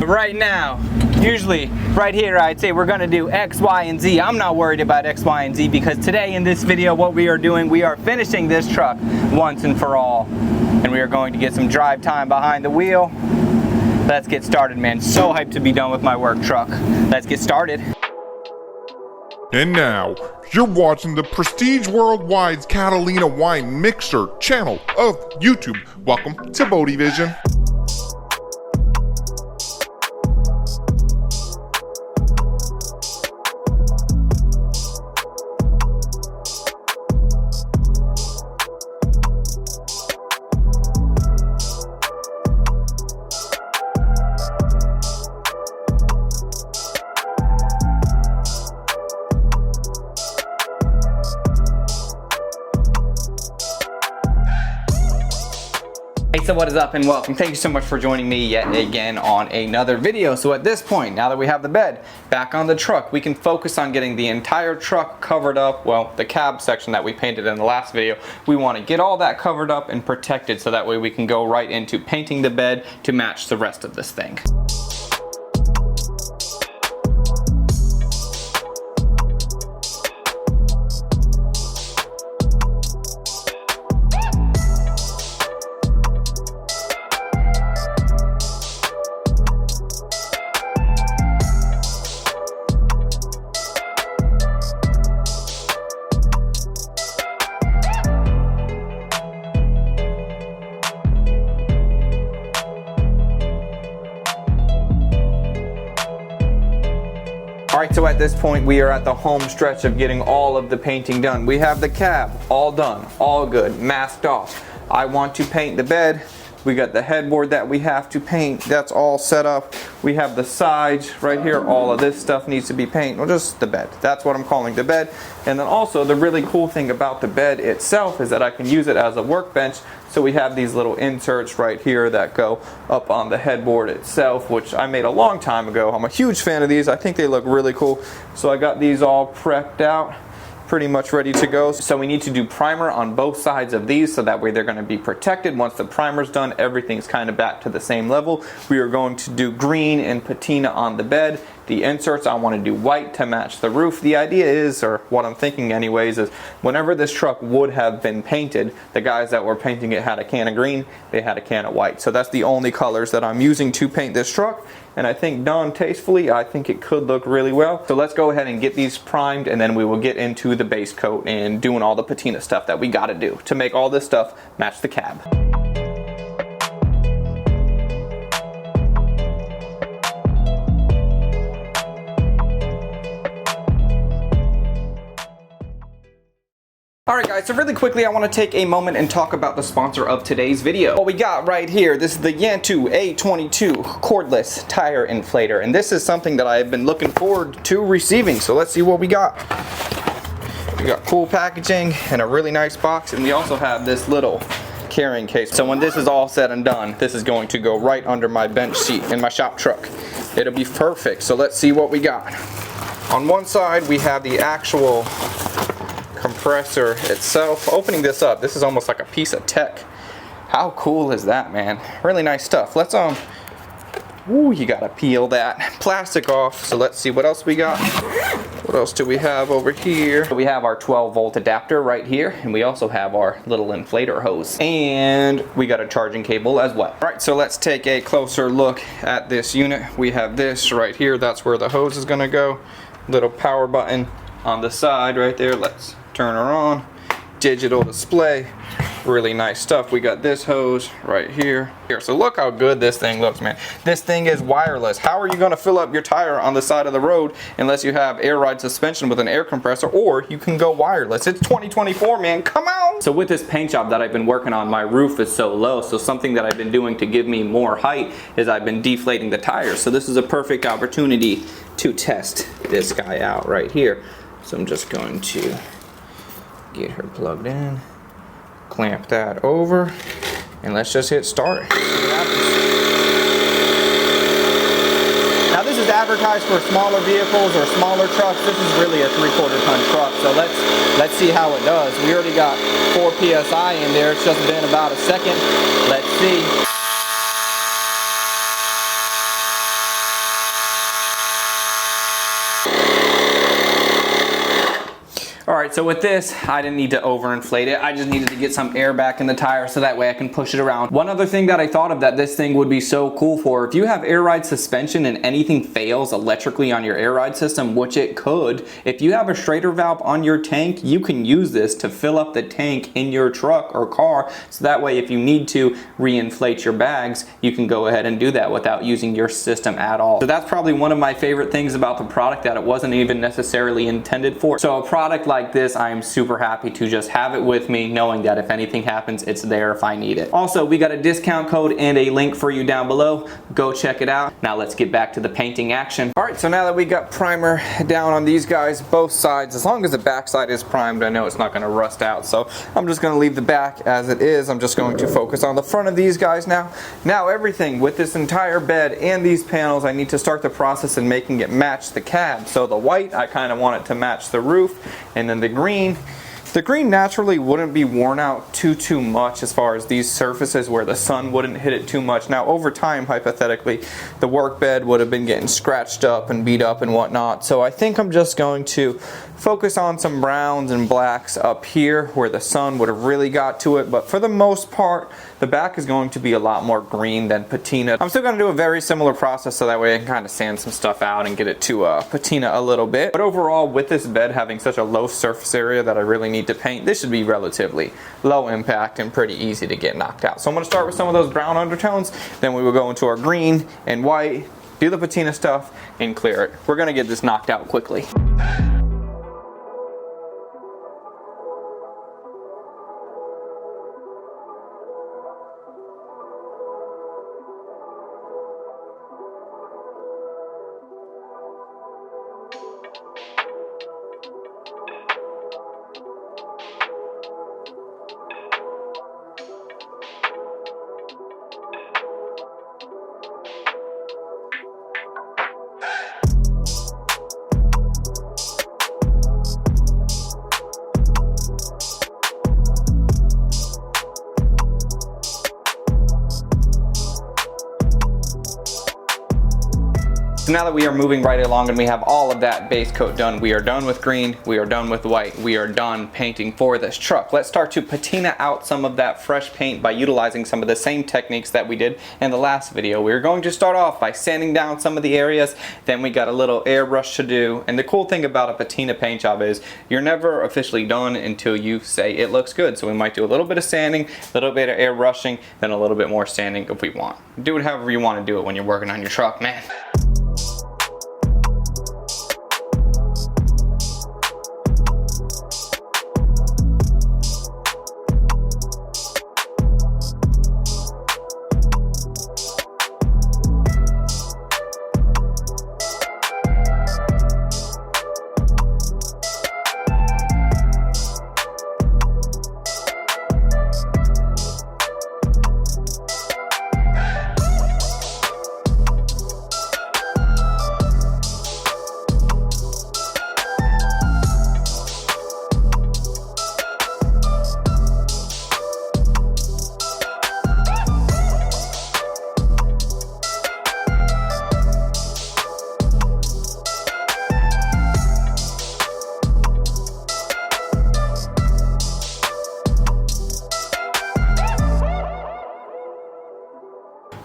right now. Usually right here I'd say we're gonna do X, Y, and Z. I'm not worried about X, Y, and Z because today in this video what we are doing, we are finishing this truck once and for all. And we are going to get some drive time behind the wheel. Let's get started, man. So hyped to be done with my work truck. Let's get started. And now, you're watching the Prestige Worldwide's Catalina Wine Mixer channel of YouTube. Welcome to BodeVision. Hey, so what is up and welcome. Thank you so much for joining me yet again on another video. So at this point, now that we have the bed back on the truck, we can focus on getting the entire truck covered up. Well, the cab section that we painted in the last video, we want to get all that covered up and protected so that way we can go right into painting the bed to match the rest of this thing. Alright, so at this point we are at the home stretch of getting all of the painting done. We have the cab all done, all good, masked off. I want to paint the bed. We got the headboard that we have to paint. That's all set up. We have the sides right here. All of this stuff needs to be painted. Well, just the bed. That's what I'm calling the bed. And then also the really cool thing about the bed itself is that I can use it as a workbench. So we have these little inserts right here that go up on the headboard itself, which I made a long time ago. I'm a huge fan of these. I think they look really cool. So I got these all prepped out, pretty much ready to go. So we need to do primer on both sides of these so that way they're going to be protected. Once the primer's done, everything's kind of back to the same level. We are going to do green and patina on the bed. The inserts I want to do white to match the roof. The idea is, or what I'm thinking anyways, is whenever this truck would have been painted, the guys that were painting it had a can of green, they had a can of white. So that's the only colors that I'm using to paint this truck. And I think done tastefully, I think it could look really well. So let's go ahead and get these primed and then we will get into the base coat and doing all the patina stuff that we got to do to make all this stuff match the cab. Alright guys, so really quickly I want to take a moment and talk about the sponsor of today's video. What we got right here, this is the YANTU A22 cordless tire inflator, and this is something that I have been looking forward to receiving. So let's see what we got. We got cool packaging and a really nice box, and we also have this little carrying case. So when this is all said and done, this is going to go right under my bench seat in my shop truck. It'll be perfect. So let's see what we got. On one side we have the actual compressor itself. Opening this up, this is almost like a piece of tech. How cool is that, man? Really nice stuff. Let's ooh, you gotta peel that plastic off. So let's see what else we got. What else do we have over here? We have our 12-volt adapter right here, and we also have our little inflator hose, and we got a charging cable as well. All right, so let's take a closer look at this unit. We have this right here. That's where the hose is gonna go. Little power button on the side right there. Let's turn her on. Digital display, really nice stuff. We got this hose right here. So look how good this thing looks, man. This thing is wireless. How are you going to fill up your tire on the side of the road unless you have air ride suspension with an air compressor, or you can go wireless? It's 2024, man. Come on. So with this paint job that I've been working on, my roof is so low. So something that I've been doing to give me more height is I've been deflating the tires. So this is a perfect opportunity to test this guy out right here. So I'm just going to get her plugged in, clamp that over, and let's just hit start. Now this is advertised for smaller vehicles or smaller trucks. This is really a 3/4 ton truck, so let's see how it does. We already got 4 PSI in there. It's just been about a second. Let's see. right, so with this, I didn't need to overinflate it. I just needed to get some air back in the tire so that way I can push it around. One other thing that I thought of that this thing would be so cool for, if you have air ride suspension and anything fails electrically on your air ride system, which it could, if you have a Schrader valve on your tank, you can use this to fill up the tank in your truck or car, so that way if you need to reinflate your bags, you can go ahead and do that without using your system at all. So that's probably one of my favorite things about the product, that it wasn't even necessarily intended for. So a product like this, I am super happy to just have it with me, knowing that if anything happens, it's there if I need it. Also, we got a discount code and a link for you down below. Go check it out. Now let's get back to the painting action. All right, so now that we got primer down on these guys, both sides, as long as the back side is primed, I know it's not gonna rust out. So I'm just gonna leave the back as it is. I'm just going to focus on the front of these guys now. Now everything with this entire bed and these panels, I need to start the process in making it match the cab. So the white, I kind of want it to match the roof, and then the green naturally wouldn't be worn out too much as far as these surfaces where the sun wouldn't hit it too much. Now over time, hypothetically, the work bed would have been getting scratched up and beat up and whatnot. So I think I'm just going to focus on some browns and blacks up here where the sun would have really got to it. But for the most part, the back is going to be a lot more green than patina. I'm still going to do a very similar process so that way I can kind of sand some stuff out and get it to patina a little bit. But overall, with this bed having such a low surface area that I really need to paint, this should be relatively low impact and pretty easy to get knocked out. So I'm going to start with some of those brown undertones, then we will go into our green and white, do the patina stuff, and clear it. We're going to get this knocked out quickly. So now that we are moving right along and we have all of that base coat done, we are done with green, we are done with white, we are done painting for this truck. Let's start to patina out some of that fresh paint by utilizing some of the same techniques that we did in the last video. We're going to start off by sanding down some of the areas, then we got a little airbrush to do. And the cool thing about a patina paint job is you're never officially done until you say it looks good. So we might do a little bit of sanding, a little bit of airbrushing, then a little bit more sanding if we want. Do it however you want to do it when you're working on your truck, man.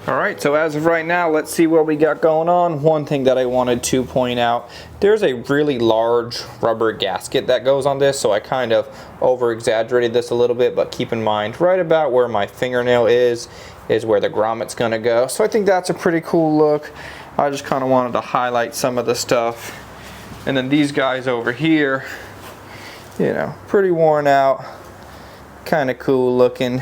Alright, so as of right now, let's see what we got going on. One thing that I wanted to point out, there's a really large rubber gasket that goes on this, so I kind of over exaggerated this a little bit, but keep in mind, right about where my fingernail is where the grommet's gonna go. So I think that's a pretty cool look. I just kind of wanted to highlight some of the stuff. And then these guys over here, you know, pretty worn out, kind of cool looking.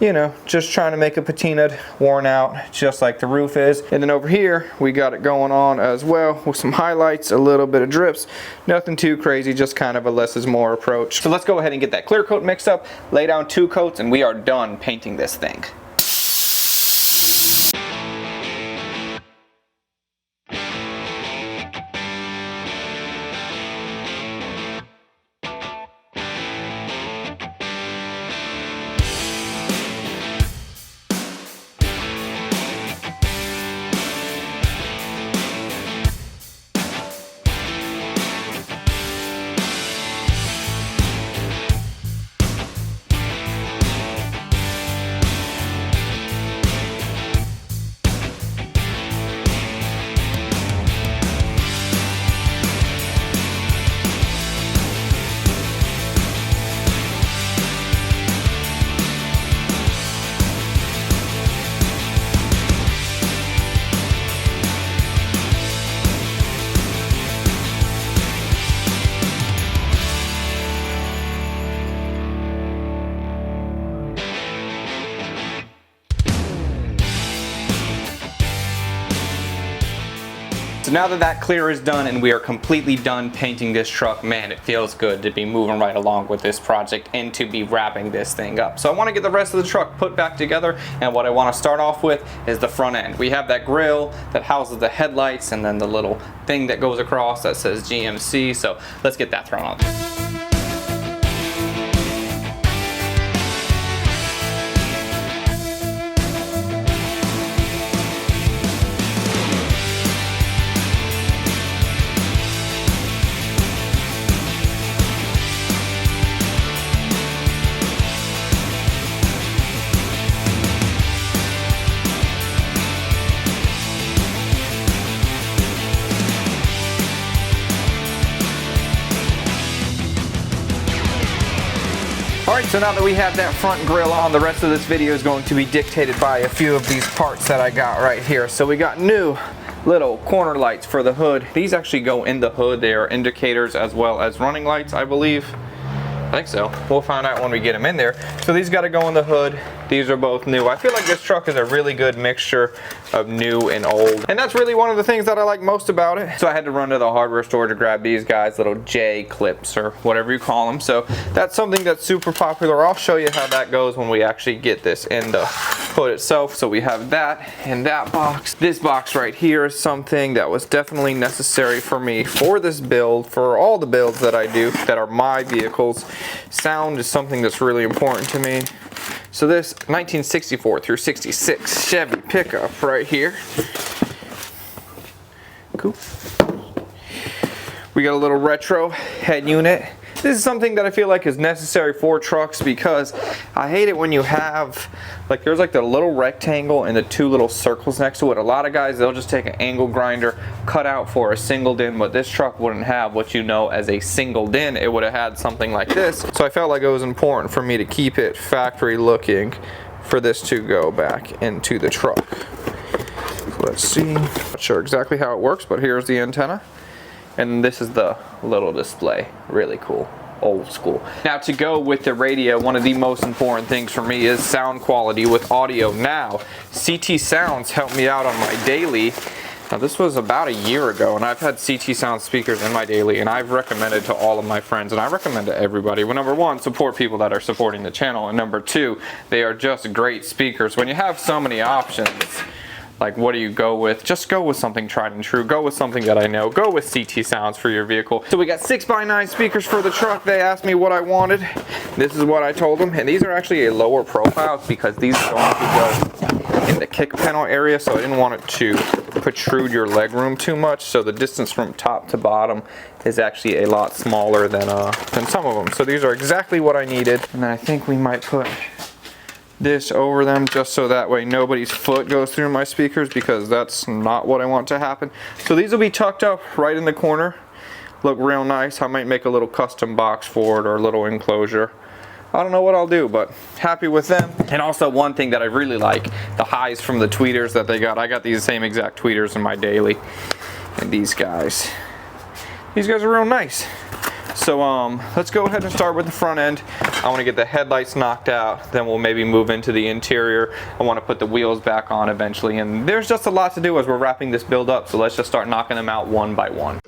You know, just trying to make it patinaed, worn out, just like the roof is. And then over here, we got it going on as well with some highlights, a little bit of drips. Nothing too crazy, just kind of a less is more approach. So let's go ahead and get that clear coat mixed up, lay down 2 coats, and we are done painting this thing. now that that clear is done and we are completely done painting this truck, man, it feels good to be moving right along with this project and to be wrapping this thing up. So I want to get the rest of the truck put back together, and what I want to start off with is the front end. We have that grill that houses the headlights and then the little thing that goes across that says GMC, so let's get that thrown on there. Alright, so now that we have that front grille on, the rest of this video is going to be dictated by a few of these parts that I got right here. So we got new little corner lights for the hood. These actually go in the hood. They are indicators as well as running lights, I believe. I think so. We'll find out when we get them in there. So these got to go in the hood. These are both new. I feel like this truck is a really good mixture of new and old, and that's really one of the things that I like most about it. So I had to run to the hardware store to grab these guys, little J clips or whatever you call them. So that's something that's super popular. I'll show you how that goes when we actually get this in the hood itself. So we have that in that box. This box right here is something that was definitely necessary for me for this build, for all the builds that I do that are my vehicles. Sound is something that's really important to me. So this 1964 through 66 Chevy pickup right here. Cool. We got a little retro head unit. This is something that I feel like is necessary for trucks because I hate it when you have, like, there's like the little rectangle and the two little circles next to it. A lot of guys, they'll just take an angle grinder, cut out for a single din, but this truck wouldn't have what you know as a single din. It would have had something like this. So I felt like it was important for me to keep it factory looking for this to go back into the truck. So let's see. Not sure exactly how it works, but here's the antenna. And this is the little display. Really cool. Old school. Now, to go with the radio, one of the most important things for me is sound quality with audio. Now, CT Sounds helped me out on my daily. Now, this was about a year ago, and I've had CT Sound speakers in my daily, and I've recommended to all of my friends, and I recommend to everybody. Well, number one, support people that are supporting the channel, and number two, they are just great speakers. When you have so many options, like, what do you go with? Just go with something tried and true. Go with something that I know. Go with CT Sounds for your vehicle. So we got 6x9 speakers for the truck. They asked me what I wanted. This is what I told them. And these are actually a lower profile because these are going to go in the kick panel area. So I didn't want it to protrude your leg room too much. So the distance from top to bottom is actually a lot smaller than some of them. So these are exactly what I needed. And then I think we might put this over them just so that way nobody's foot goes through my speakers, because that's not what I want to happen. So these will be tucked up right in the corner. Look real nice. I might make a little custom box for it or a little enclosure. I don't know what I'll do, but happy with them. And also one thing that I really like, the highs from the tweeters that they got. I got these same exact tweeters in my daily. And these guys are real nice. So let's go ahead and start with the front end. I want to get the headlights knocked out, then we'll maybe move into the interior. I want to put the wheels back on eventually, and there's just a lot to do as we're wrapping this build up, so let's just start knocking them out one by one.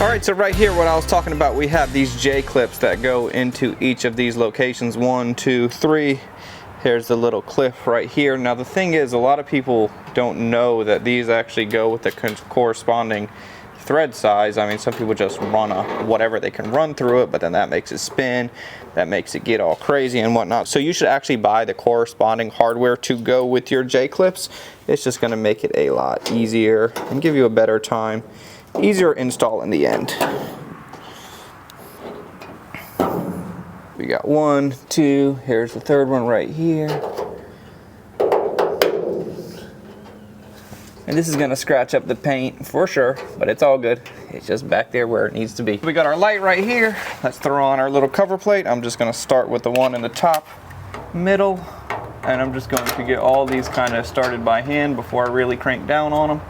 Alright, so right here, what I was talking about, we have these J clips that go into each of these locations. 1, 2, 3. Here's the little clip right here. Now the thing is, a lot of people don't know that these actually go with the corresponding thread size. I mean, some people just run whatever they can run through it, but then that makes it spin, that makes it get all crazy and whatnot. So you should actually buy the corresponding hardware to go with your J clips. It's just going to make it a lot easier and give you a better time. Easier install in the end. We got 1, 2, here's the third one right here. And this is gonna scratch up the paint for sure, but it's all good. It's just back there where it needs to be. We got our light right here. Let's throw on our little cover plate. I'm just gonna start with the one in the top, middle, and I'm just going to get all these kind of started by hand before I really crank down on them.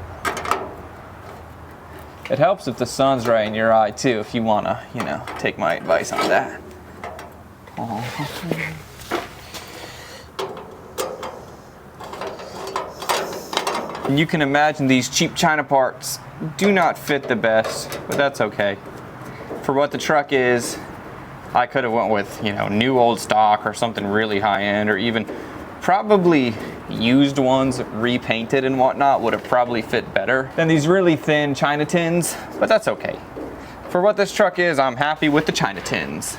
It helps if the sun's right in your eye too, if you want to, you know, take my advice on that. And you can imagine these cheap China parts do not fit the best, but that's okay. For what the truck is, I could have went with, you know, new old stock or something really high end, or even probably used ones repainted and whatnot would have probably fit better than these really thin China tins, but that's okay. For what this truck is, I'm happy with the China tins.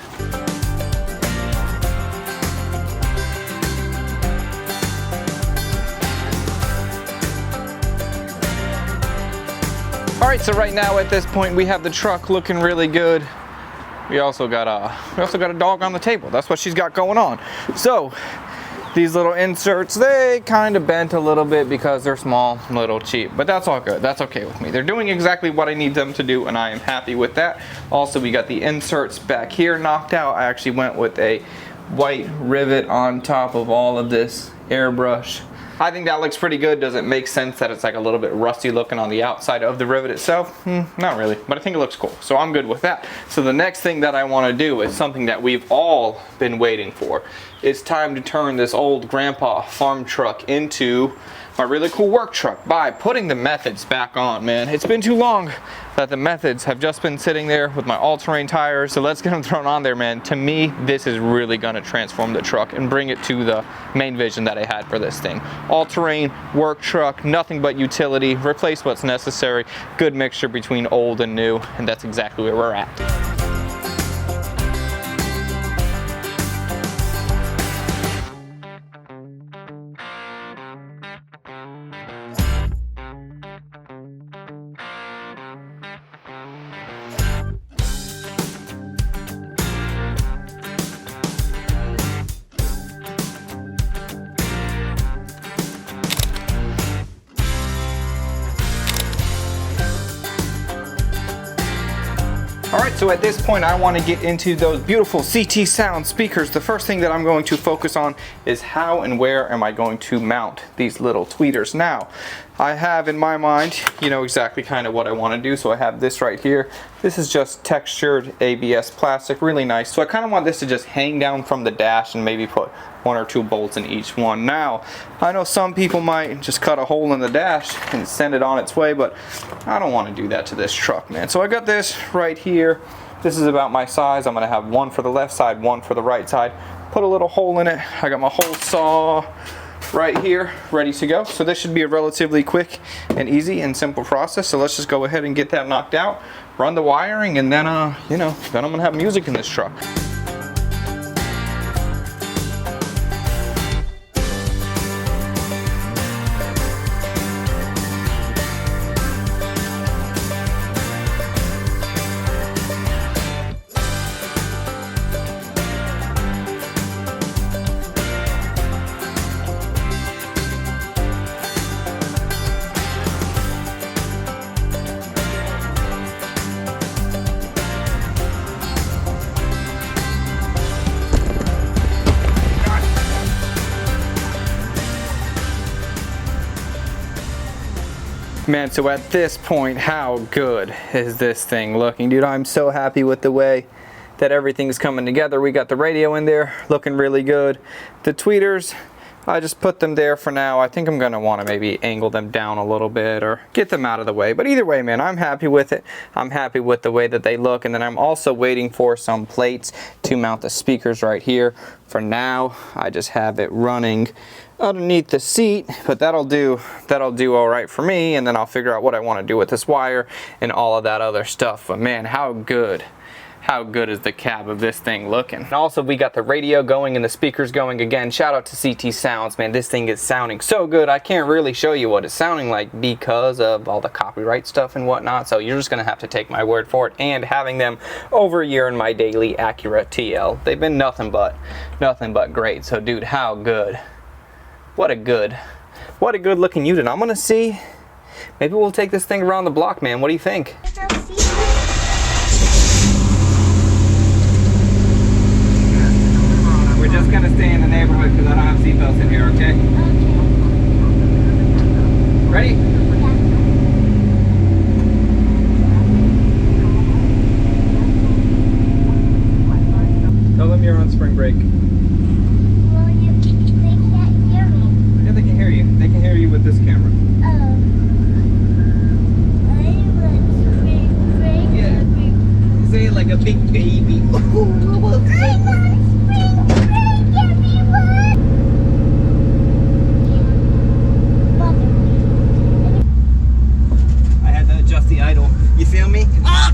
All right, so right now at this point we have the truck looking really good. We also got a dog on the table. That's what she's got going on. So these little inserts, they kind of bent a little bit because they're small, a little cheap, but that's all good. That's okay with me. They're doing exactly what I need them to do, and I am happy with that. Also, we got the inserts back here knocked out. I actually went with a white rivet on top of all of this airbrush. I think that looks pretty good. Does it make sense that it's like a little bit rusty looking on the outside of the rivet itself? Not really, but I think it looks cool, so I'm good with that. So the next thing that I want to do is something that we've all been waiting for. It's time to turn this old grandpa farm truck into my really cool work truck by putting the methods back on, man. It's been too long that the methods have just been sitting there with my all-terrain tires, so let's get them thrown on there, man. To me, this is really gonna transform the truck and bring it to the main vision that I had for this thing. All-terrain, work truck, nothing but utility, replace what's necessary, good mixture between old and new, and that's exactly where we're at. Alright, so at this point I want to get into those beautiful CT sound speakers. The first thing that I'm going to focus on is how and where am I going to mount these little tweeters. Now, I have in my mind, you know, exactly kind of what I want to do. So I have this right here. This is just textured ABS plastic, really nice. So I kind of want this to just hang down from the dash and maybe put 1 or 2 bolts in each one. Now, I know some people might just cut a hole in the dash and send it on its way, but I don't want to do that to this truck, man. So I got this right here. This is about my size. I'm going to have 1 for the left side, 1 for the right side. Put a little hole in it. I got my hole saw right here ready to go. So this should be a relatively quick and easy and simple process. So let's just go ahead and get that knocked out, run the wiring, and then you know, then I'm gonna have music in this truck. Man, so at this point, how good is this thing looking? Dude, I'm so happy with the way that everything's coming together. We got the radio in there looking really good. The tweeters, I just put them there for now. I think I'm gonna wanna maybe angle them down a little bit or get them out of the way. But either way, man, I'm happy with it. I'm happy with the way that they look. And then I'm also waiting for some plates to mount the speakers right here. For now, I just have it running underneath the seat, but that'll do all right for me, and then I'll figure out what I want to do with this wire and all of that other stuff. But man, how good is the cab of this thing looking? And also, we got the radio going and the speakers going. Again, shout out to CT Sounds, man. This thing is sounding so good. I can't really show you what it's sounding like because of all the copyright stuff and whatnot, so you're just gonna have to take my word for it. And having them over a year in my daily Acura TL, they've been nothing but great. So dude, how good. What a good looking unit. I'm gonna see, maybe we'll take this thing around the block, man. What do you think? just gonna stay in the neighborhood because I don't have seatbelts in here, okay? Okay. Ready? Tell them you're on spring break. Well, they can't hear me. Yeah, they can hear you. They can hear you with this camera. Oh. I'm on spring break. Yeah. Say it like a big baby. I'm on spring break, everyone! I had to adjust the idle. You feel me? Ah!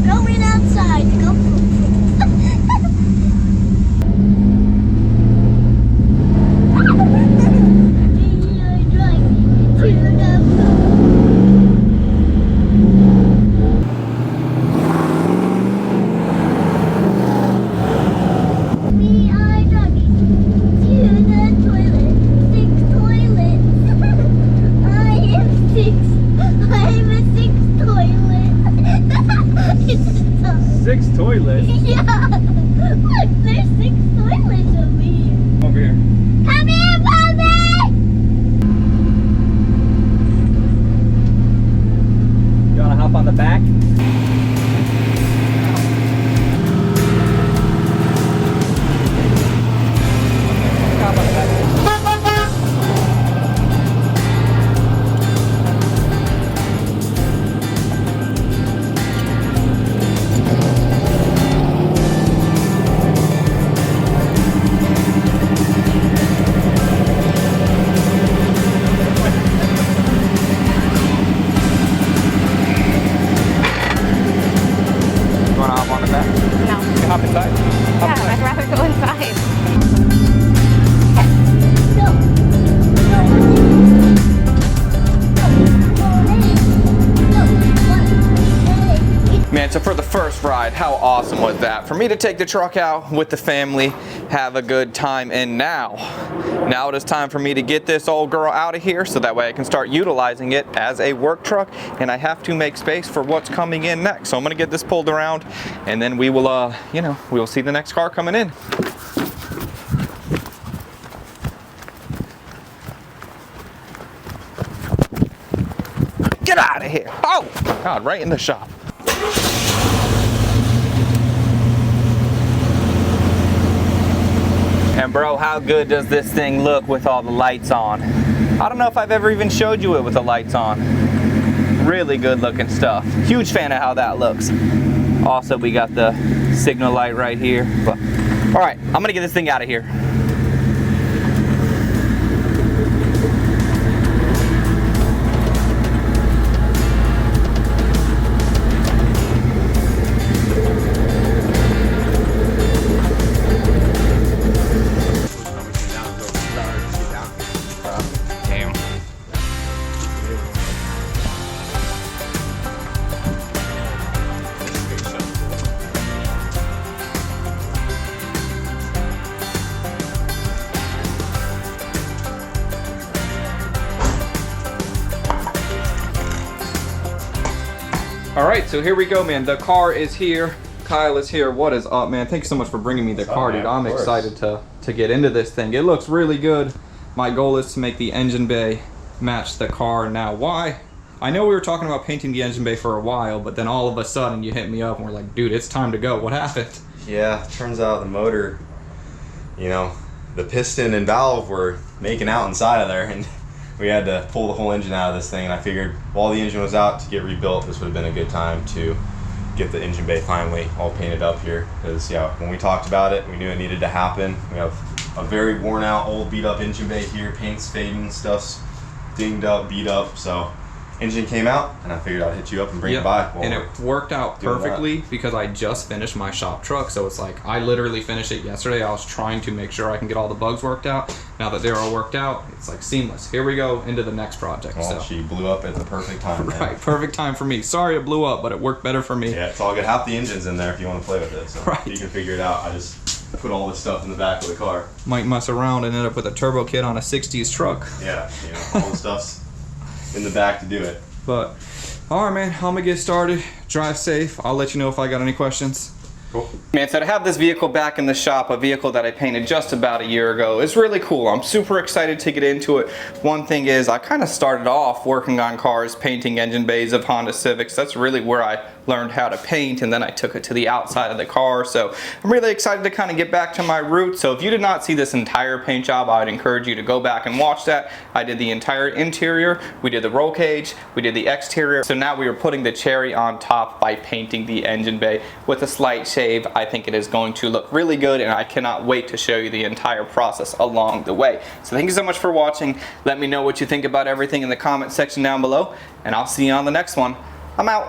Going outside to go We are driving to the toilet. 6 toilets. I am 6. I'm a 6 toilet. It's a toilet. 6 toilets. Yeah. Look, there's 6 toilets over here. Over here. Come here, Bobby! You wanna hop on the back? Hop on the back. You wanna hop on the back? No. You can hop inside. Hop Yeah, inside. I'd rather go inside. Man, so for the first ride, how awesome was that? For me to take the truck out with the family, have a good time, and now it is time for me to get this old girl out of here so that way I can start utilizing it as a work truck, and I have to make space for what's coming in next. So I'm gonna get this pulled around, and then we will, we will see the next car coming in. Get out of here. Oh, God, right in the shop. And bro, how good does this thing look with all the lights on? I don't know if I've ever even showed you it with the lights on. Really good looking stuff. Huge fan of how that looks. Also, we got the signal light right here. But, all right, I'm gonna get this thing out of here. Damn. All right, so here we go, man. The car is here. Kyle is here. What is up, man? Thanks so much for bringing me the car, dude. I'm excited to get into this thing. It looks really good. My goal is to make the engine bay match the car. Now, why? I know we were talking about painting the engine bay for a while, but then all of a sudden you hit me up and we're like, dude, it's time to go. What happened? Yeah, turns out the motor, the piston and valve were making out inside of there, and we had to pull the whole engine out of this thing. And I figured while the engine was out to get rebuilt, this would have been a good time to get the engine bay finally all painted up here. Because when we talked about it, we knew it needed to happen. We have a very worn out, old, beat up engine bay here. Paint's fading, stuff's dinged up, beat up. So engine came out, and I figured I'd hit you up and bring it by. And it worked out perfectly because I just finished my shop truck. So it's like I literally finished it yesterday. I was trying to make sure I can get all the bugs worked out. Now that they're all worked out, it's like seamless. Here we go into the next project. Well, she blew up at the perfect time. Right, perfect time for me. Sorry it blew up, but it worked better for me. Yeah, it's all good. Half the engine's in there if you want to play with it. So right. you can figure it out. I just put all this stuff in the back of the car. Might mess around and end up with a turbo kit on a 60s truck. Yeah, you know, all the stuff's in the back to do it. But, all right, man, I'm gonna get started. Drive safe. I'll let you know if I got any questions. Cool. Man, so to have this vehicle back in the shop, a vehicle that I painted just about a year ago, is really cool. I'm super excited to get into it. One thing is, I kind of started off working on cars, painting engine bays of Honda Civics. That's really where I learned how to paint, and then I took it to the outside of the car. So I'm really excited to kind of get back to my roots. So if you did not see this entire paint job, I would encourage you to go back and watch that. I did the entire interior, we did the roll cage, we did the exterior. So now we are putting the cherry on top by painting the engine bay with a slight shade. I think it is going to look really good, and I cannot wait to show you the entire process along the way. So thank you so much for watching. Let me know what you think about everything in the comment section down below, and I'll see you on the next one. I'm out.